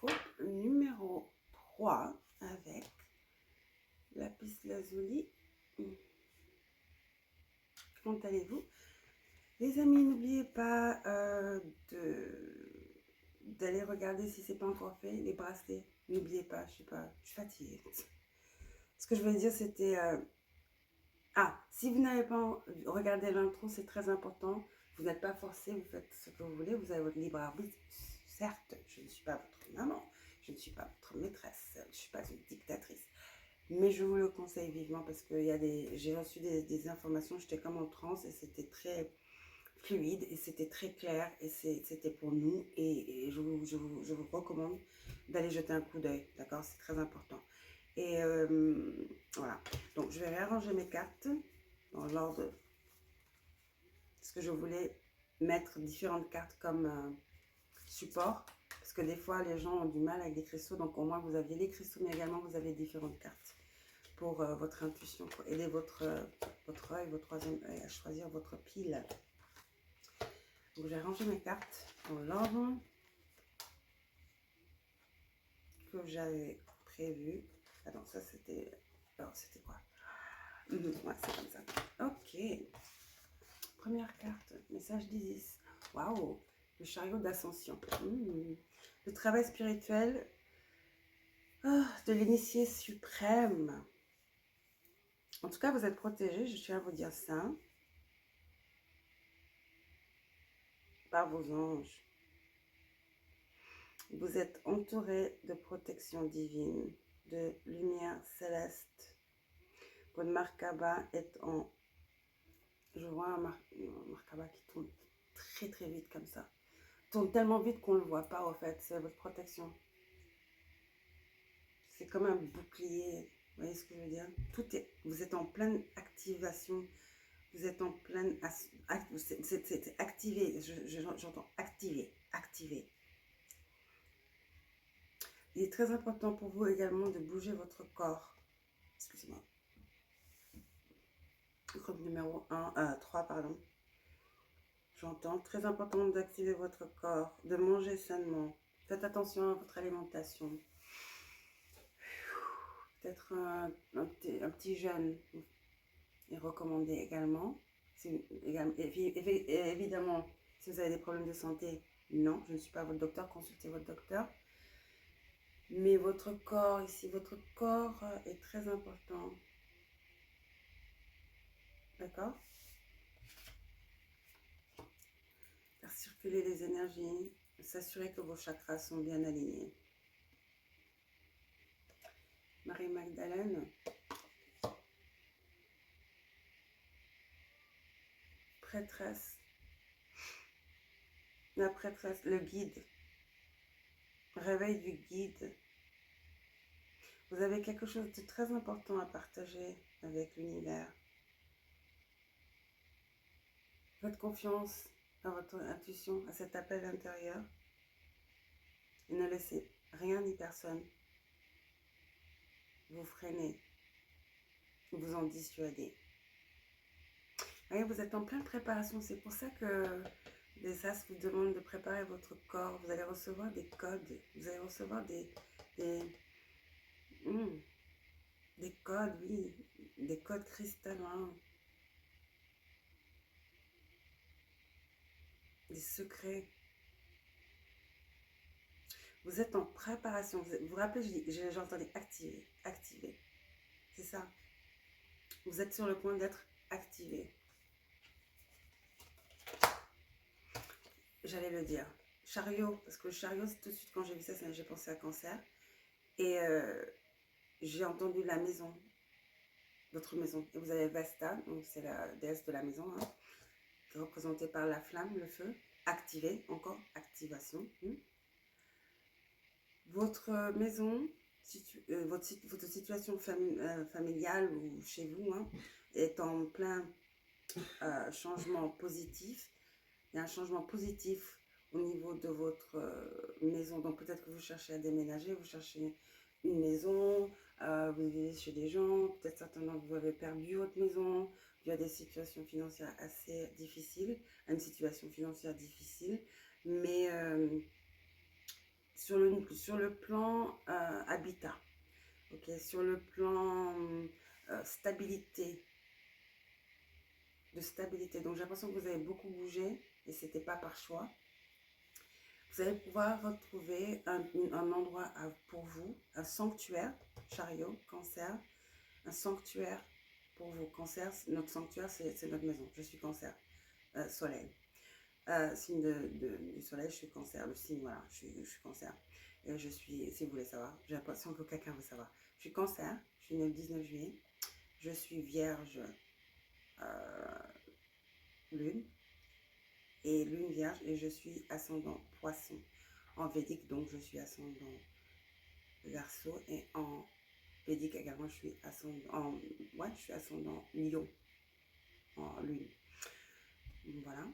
Groupe numéro 3 avec lapis lazuli. Comment allez-vous? Les amis, n'oubliez pas d'aller regarder si c'est pas encore fait, les bracelets. N'oubliez pas, je suis fatiguée. Ce que je voulais dire, c'était... si vous n'avez pas regardé l'intro, c'est très important. Vous n'êtes pas forcé, vous faites ce que vous voulez, vous avez votre libre arbitre. Certes, je ne suis pas votre maman, je ne suis pas votre maîtresse, je ne suis pas une dictatrice. Mais je vous le conseille vivement parce que j'ai reçu des informations, j'étais comme en transe et c'était très fluide et c'était très clair et c'était pour nous et je vous recommande d'aller jeter un coup d'œil, d'accord? C'est très important. Et voilà, donc je vais réarranger mes cartes dans l'ordre parce que je voulais mettre différentes cartes comme support parce Parce que des fois, les gens ont du mal avec les cristaux. Donc, au moins, vous aviez les cristaux, mais également, vous avez différentes cartes pour votre intuition, pour aider votre œil, votre troisième œil à choisir votre pile. Donc, j'ai rangé mes cartes dans l'ordre que j'avais prévu. Attends, ça, c'était... Alors, c'était quoi? Ouais, c'est comme ça. Ok. Première carte, message d'Isis. Waouh, le chariot d'ascension. Le travail spirituel de l'initié suprême. En tout cas, vous êtes protégé, je tiens à vous dire ça, par vos anges. Vous êtes entouré de protection divine, de lumière céleste. Votre Merkaba est en... Je vois un Merkaba qui tourne très très vite comme ça. Tourne tellement vite qu'on ne le voit pas, en fait. C'est votre protection. C'est comme un bouclier. Vous voyez ce que je veux dire? Vous êtes en pleine activation. Vous êtes en pleine... C'est activé. J'entends activé. Activé. Il est très important pour vous également de bouger votre corps. Excusez-moi. Groupe numéro 3, pardon. J'entends. Très important d'activer votre corps, de manger sainement. Faites attention à votre alimentation. Peut-être un petit jeûne est recommandé également. Évidemment, si vous avez des problèmes de santé, non, je ne suis pas votre docteur, consultez votre docteur. Mais votre corps ici, votre corps est très important. D'accord? Faire circuler les énergies, s'assurer que vos chakras sont bien alignés. Marie-Magdalene. Prêtresse. La prêtresse, le guide. Réveil du guide. Vous avez quelque chose de très important à partager avec l'univers. Faites confiance à votre intuition, à cet appel intérieur. Et ne laissez rien ni personne vous freiner, vous en dissuader. Voyez, vous êtes en pleine préparation. C'est pour ça que les As vous demandent de préparer votre corps. Vous allez recevoir des codes. Vous allez recevoir des codes, oui. Des codes cristallins. Des secrets. Vous êtes en préparation. Vous vous rappelez, j'entendais activer. Activer. C'est ça. Vous êtes sur le point d'être activé. J'allais le dire. Chariot, parce que le chariot, tout de suite quand j'ai vu ça, j'ai pensé à Cancer. Et j'ai entendu la maison, votre maison. Et vous avez Vesta, donc c'est la déesse de la maison, hein, qui est représentée par la flamme, le feu. Activé, encore activation. Votre maison, votre situation familiale ou chez vous, hein, est en plein changement positif. Il y a un changement positif au niveau de votre maison. Donc peut-être que vous cherchez à déménager, vous cherchez une maison, vous vivez chez des gens, peut-être certains d'entre vous avez perdu votre maison, il y a des situations financières assez difficiles, une situation financière difficile, mais sur le plan habitat, okay, sur le plan stabilité, donc j'ai l'impression que vous avez beaucoup bougé et c'était pas par choix. Vous allez pouvoir retrouver un endroit pour vous, un sanctuaire, chariot, Cancer, un sanctuaire pour vos Cancers. Notre sanctuaire, c'est notre maison. Je suis Cancer, soleil. Signe du soleil, je suis Cancer. Le signe, voilà, je suis Cancer. Et je suis, si vous voulez savoir, j'ai l'impression que quelqu'un veut savoir. Je suis Cancer, je suis née le 19 juillet. Je suis Vierge, Lune. Et Lune Vierge, et je suis ascendant Poisson. En Védique, donc, je suis ascendant Verseau, et en Védique également, je suis ascendant, je suis ascendant Lion, en Lune. Voilà.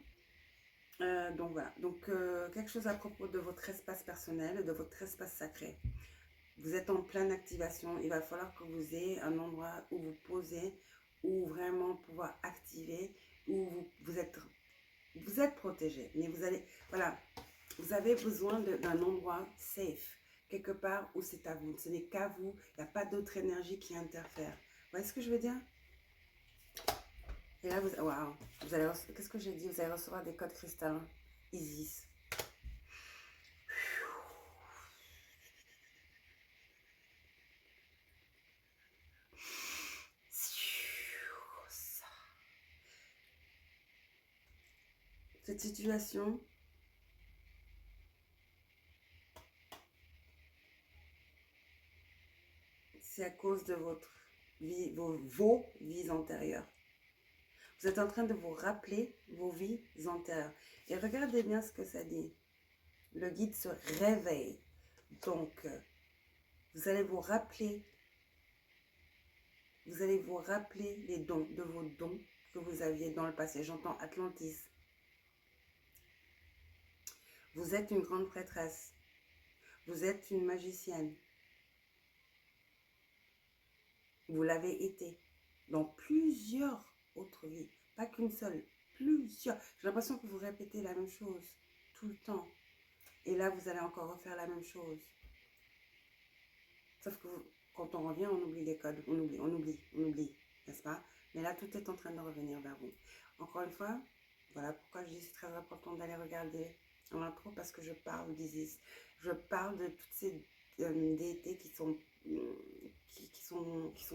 Donc voilà, donc quelque chose à propos de votre espace personnel, de votre espace sacré. Vous êtes en pleine activation, il va falloir que vous ayez un endroit où vous posez, où vraiment pouvoir activer, où vous êtes protégé. Mais vous allez, voilà, vous avez besoin d'un endroit safe, quelque part où c'est à vous. Ce n'est qu'à vous, il n'y a pas d'autre énergie qui interfère. Vous voyez ce que je veux dire? Et là, waouh, qu'est-ce que j'ai dit? Vous allez recevoir des codes cristallins. Isis. Cette situation, c'est à cause de votre vie, vos vies antérieures. Vous êtes en train de vous rappeler vos vies antérieures. Et regardez bien ce que ça dit. Le guide se réveille. Donc, vous allez vous rappeler les dons, de vos dons que vous aviez dans le passé. J'entends Atlantis. Vous êtes une grande prêtresse. Vous êtes une magicienne. Vous l'avez été dans plusieurs autres vies. Pas qu'une seule, plusieurs. J'ai l'impression que vous répétez la même chose tout le temps. Et là, vous allez encore refaire la même chose. Sauf que quand on revient, on oublie les codes. On oublie, n'est-ce pas? Mais là, tout est en train de revenir vers vous. Encore une fois, voilà pourquoi je dis que c'est très important d'aller regarder en intro, parce que je parle d'Isis. Je parle de toutes ces déités qui sont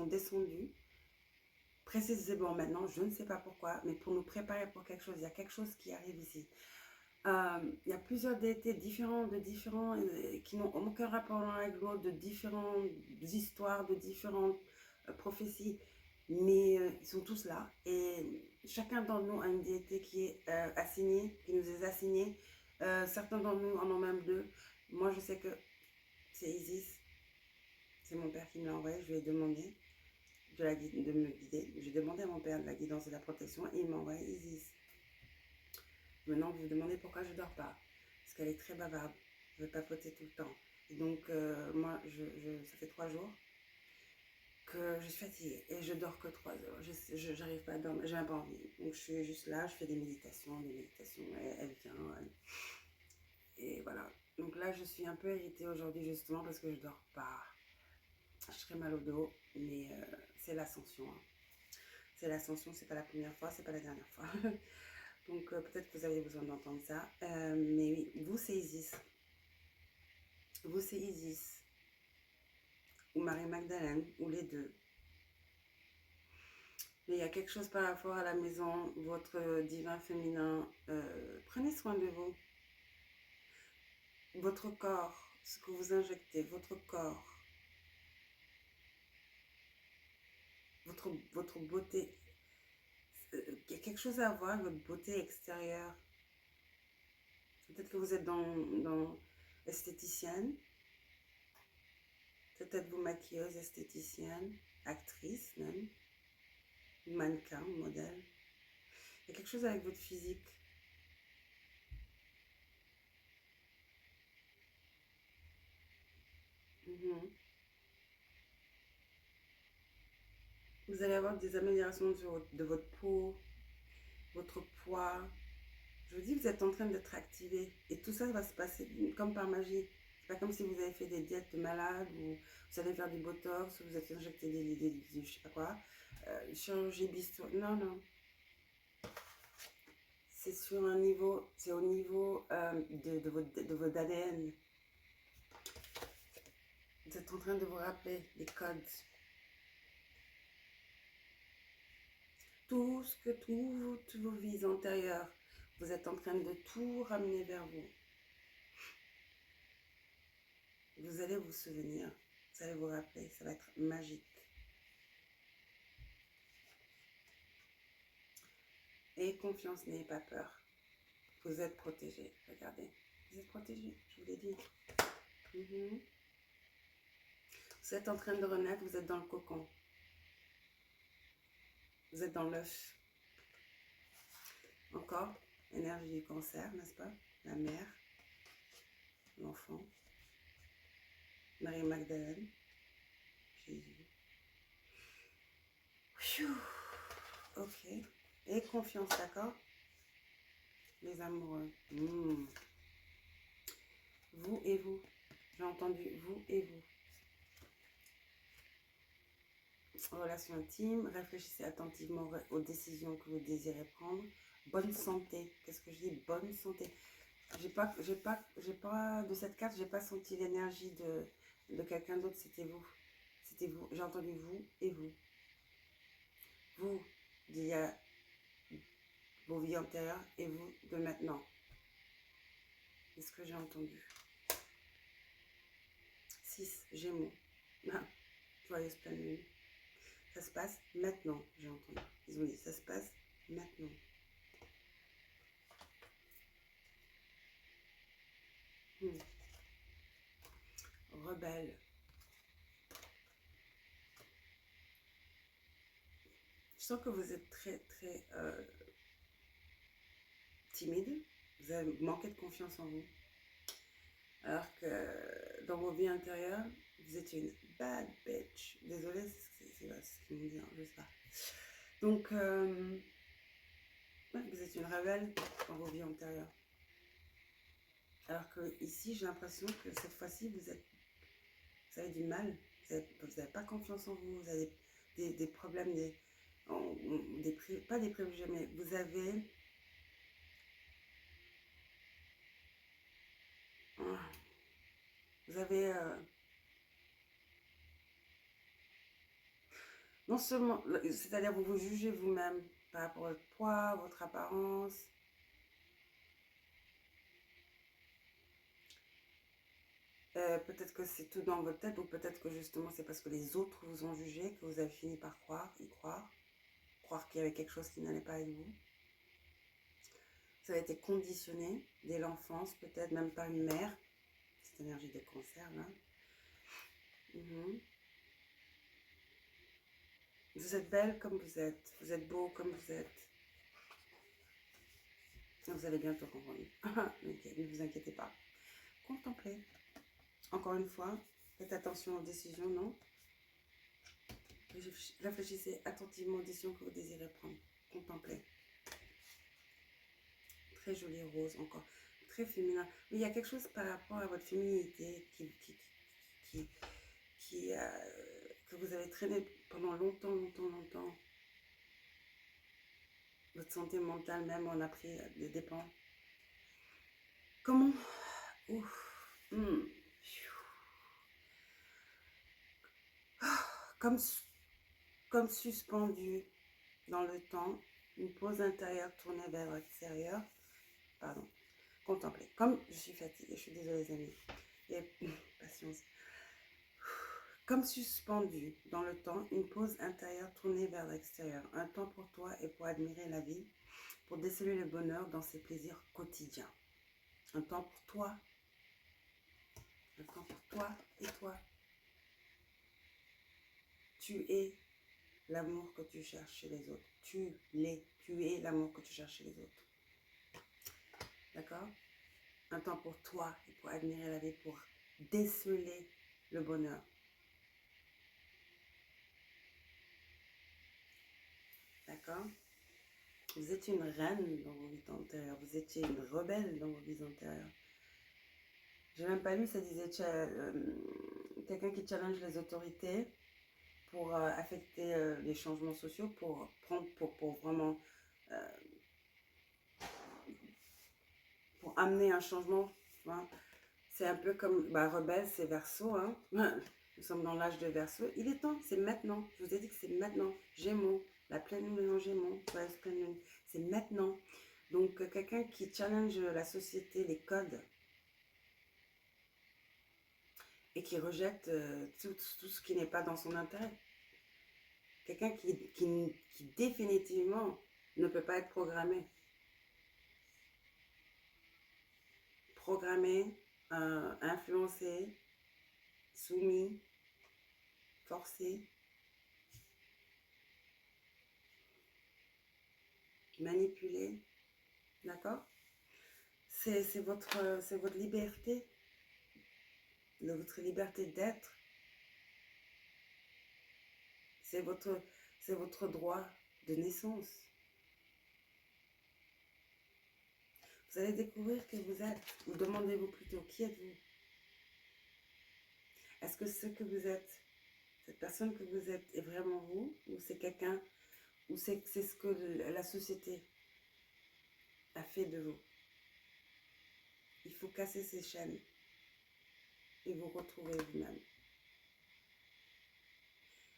descendues. Précisément maintenant, je ne sais pas pourquoi, mais pour nous préparer pour quelque chose. Il y a quelque chose qui arrive ici. Il y a plusieurs déités différents, qui n'ont aucun rapport l'un avec l'autre, de différentes histoires, de différentes prophéties, mais ils sont tous là. Et chacun d'entre nous a une déité qui est assignée, qui nous est assignée. Certains d'entre nous en ont même deux. Moi, je sais que c'est Isis. C'est mon père qui me l'a envoyé. Je lui ai demandé de me guider. J'ai demandé à mon père de la guidance et de la protection et il m'a envoyé Isis. Maintenant, vous vous demandez pourquoi je ne dors pas. Parce qu'elle est très bavarde. Je veux papoter tout le temps. Et donc, moi, ça fait 3 jours que je suis fatiguée. Et je dors que 3 heures. Je n'arrive pas à dormir. J'ai même pas envie. Donc, je suis juste là. Je fais des méditations. Elle vient. Et voilà. Donc là, je suis un peu irritée aujourd'hui, justement, parce que je ne dors pas. Je serais mal au dos. Mais c'est l'ascension. Hein. C'est l'ascension. C'est pas la première fois. C'est pas la dernière fois. Donc peut-être que vous avez besoin d'entendre ça. Mais oui, vous c'est Isis. Vous c'est Isis. Ou Marie-Magdalène, ou les deux. Mais il y a quelque chose par rapport à la maison, votre divin féminin. Prenez soin de vous. Votre corps, ce que vous injectez, votre corps. Votre beauté. Il y a quelque chose à voir avec votre beauté extérieure. Peut-être que vous êtes dans esthéticienne. Peut-être vous maquilleuse, esthéticienne, actrice même, mannequin, modèle. Il y a quelque chose avec votre physique. Vous allez avoir des améliorations de votre peau, votre poids. Je vous dis, vous êtes en train d'être activé. Et tout ça va se passer comme par magie. C'est pas comme si vous avez fait des diètes de malade ou vous allez faire du botox ou vous avez injecté des je sais pas quoi. Chirurgie bistouri. Non, non. C'est sur un niveau, c'est au niveau de votre ADN. Vous êtes en train de vous rappeler les codes. Toutes vos vies antérieures, vous êtes en train de tout ramener vers vous. Vous allez vous souvenir, vous allez vous rappeler, ça va être magique. Ayez confiance, n'ayez pas peur. Vous êtes protégé, regardez. Vous êtes protégé, je vous l'ai dit. Vous êtes en train de renaître, vous êtes dans le cocon. Vous êtes dans l'œuf. Encore. énergie du cancer, n'est-ce pas? La mère, l'enfant, Marie-Magdalène, Jésus. Pfiou. Ok. Et confiance, d'accord? Les amoureux. Vous et vous. J'ai entendu vous et vous. Relation intime, réfléchissez attentivement aux décisions que vous désirez prendre. Bonne santé. Qu'est-ce que je dis? Bonne santé. J'ai pas de cette carte, j'ai pas senti l'énergie de quelqu'un d'autre. C'était vous. C'était vous. J'ai entendu vous et vous. Vous d'il y a vos vies antérieures et vous de maintenant. Est-ce que j'ai entendu? 6, Gémeaux. Ah, joyeuse pleine lune. Ça se passe maintenant, j'ai entendu. Ils ont dit, ça se passe maintenant. Rebelle. Je sens que vous êtes très, très timide. Vous avez manqué de confiance en vous. Alors que dans vos vies intérieures, vous êtes une bad bitch. Désolée, c'est ce qu'ils m'ont dit, hein, je sais pas. Donc, ouais, vous êtes une rebelle dans vos vies antérieures. Alors que ici, j'ai l'impression que cette fois-ci, vous avez du mal. Vous n'avez pas confiance en vous. Vous avez des problèmes, pas des préjugés, mais vous avez... Vous avez... non seulement... C'est-à-dire vous vous jugez vous-même par rapport à votre poids, votre apparence. Peut-être que c'est tout dans votre tête, ou peut-être que justement c'est parce que les autres vous ont jugé que vous avez fini par croire qu'il y avait quelque chose qui n'allait pas avec vous. Ça a été conditionné dès l'enfance, peut-être même par une mère, cette énergie de cancer là. Vous êtes belle comme vous êtes beau comme vous êtes. Vous allez bientôt comprendre. Ok, ne vous inquiétez pas. Contemplez. Encore une fois, faites attention aux décisions, non? Réfléchissez attentivement aux décisions que vous désirez prendre. Contemplez. Très jolie rose, encore. Très féminin. Mais il y a quelque chose par rapport à votre féminité que vous avez traîné pendant longtemps. Votre santé mentale même en a pris des dépens. Comment? Ouf. Comme suspendu dans le temps, une pause intérieure tournée vers l'extérieur. Pardon. Contemplez. Comme je suis fatiguée, je suis désolée les amis. Et patience. Comme suspendu dans le temps, une pause intérieure tournée vers l'extérieur. Un temps pour toi et pour admirer la vie, pour déceler le bonheur dans ses plaisirs quotidiens. Un temps pour toi. Un temps pour toi et toi. Tu es l'amour que tu cherches chez les autres. Tu es l'amour que tu cherches chez les autres. D'accord? Un temps pour toi et pour admirer la vie, pour déceler le bonheur. D'accord? Vous êtes une reine dans vos vies antérieures. Vous étiez une rebelle dans vos vies antérieures. J'ai même pas lu, ça disait quelqu'un qui challenge les autorités pour affecter les changements sociaux, pour vraiment pour amener un changement. C'est un peu comme rebelle, c'est Verseau. Hein. Nous sommes dans l'âge de Verseau. Il est temps, c'est maintenant. Je vous ai dit que c'est maintenant. Gémeaux, la pleine lune en Gémeaux, joyeuse pleine lune. C'est maintenant. Donc quelqu'un qui challenge la société, les codes, et qui rejette tout ce qui n'est pas dans son intérêt. Quelqu'un qui définitivement ne peut pas être programmé. Programmé, influencé, soumis, forcé, manipulé. D'accord? C'est votre liberté, votre liberté d'être. C'est votre droit de naissance. Vous allez découvrir qui vous êtes. Ou demandez-vous plutôt, qui êtes-vous? Est-ce que ce que vous êtes, cette personne que vous êtes, est vraiment vous? Ou c'est quelqu'un, ou c'est ce que la société a fait de vous? Il faut casser ces chaînes et vous retrouver vous-même.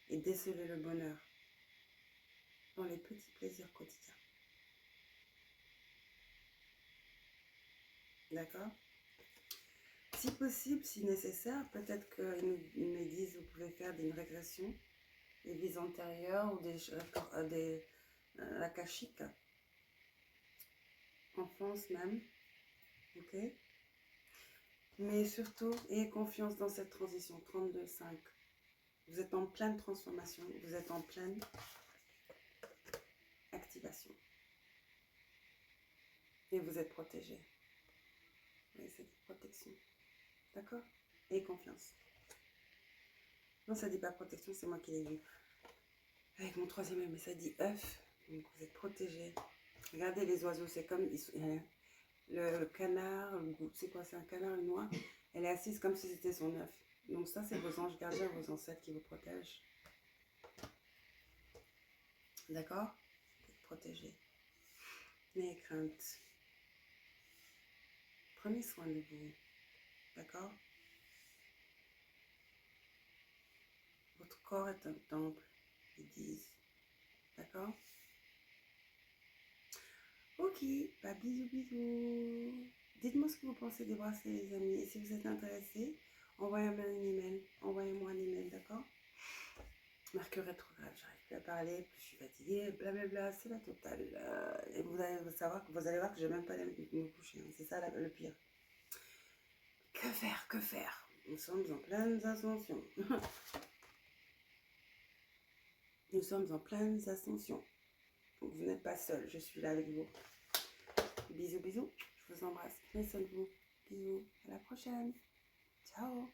Et déceler le bonheur dans les petits plaisirs quotidiens. D'accord? Si possible, si nécessaire, peut-être qu'ils me disent, vous pouvez faire une régression des vies antérieures ou des akashiques, enfance même, ok? Mais surtout, ayez confiance dans cette transition 32-5. Vous êtes en pleine transformation, vous êtes en pleine activation. Et vous êtes protégé. Oui, c'est protection. D'accord? Ayez confiance. Non, ça dit pas protection, c'est moi qui l'ai vu. Avec mon troisième œil, mais ça dit œuf. Donc vous êtes protégé. Regardez les oiseaux, c'est comme le canard, c'est quoi, c'est un canard, une oie. Elle est assise comme si c'était son œuf. Donc ça, c'est vos anges gardiens, vos ancêtres qui vous protègent. D'accord? Vous êtes protégé. N'ayez crainte. Prenez soin de vous. D'accord? Votre corps est un temple, ils disent. D'accord? Ok, bah bisous bisous. Dites-moi ce que vous pensez des bracelets, les amis. Et si vous êtes intéressés, envoyez-moi un email. Envoyez-moi un email, d'accord? Mercure rétrograde, j'arrive plus à parler, plus je suis fatiguée, blablabla, c'est la totale. Et vous allez voir que je n'ai même pas les me coucher. Hein. C'est ça le pire. Que faire, que faire? Nous sommes en pleine ascension. Nous sommes en pleine ascension. Donc vous n'êtes pas seul, je suis là avec vous. Bisous, bisous. Je vous embrasse. Prenez soin de vous. Bisous. À la prochaine. Ciao.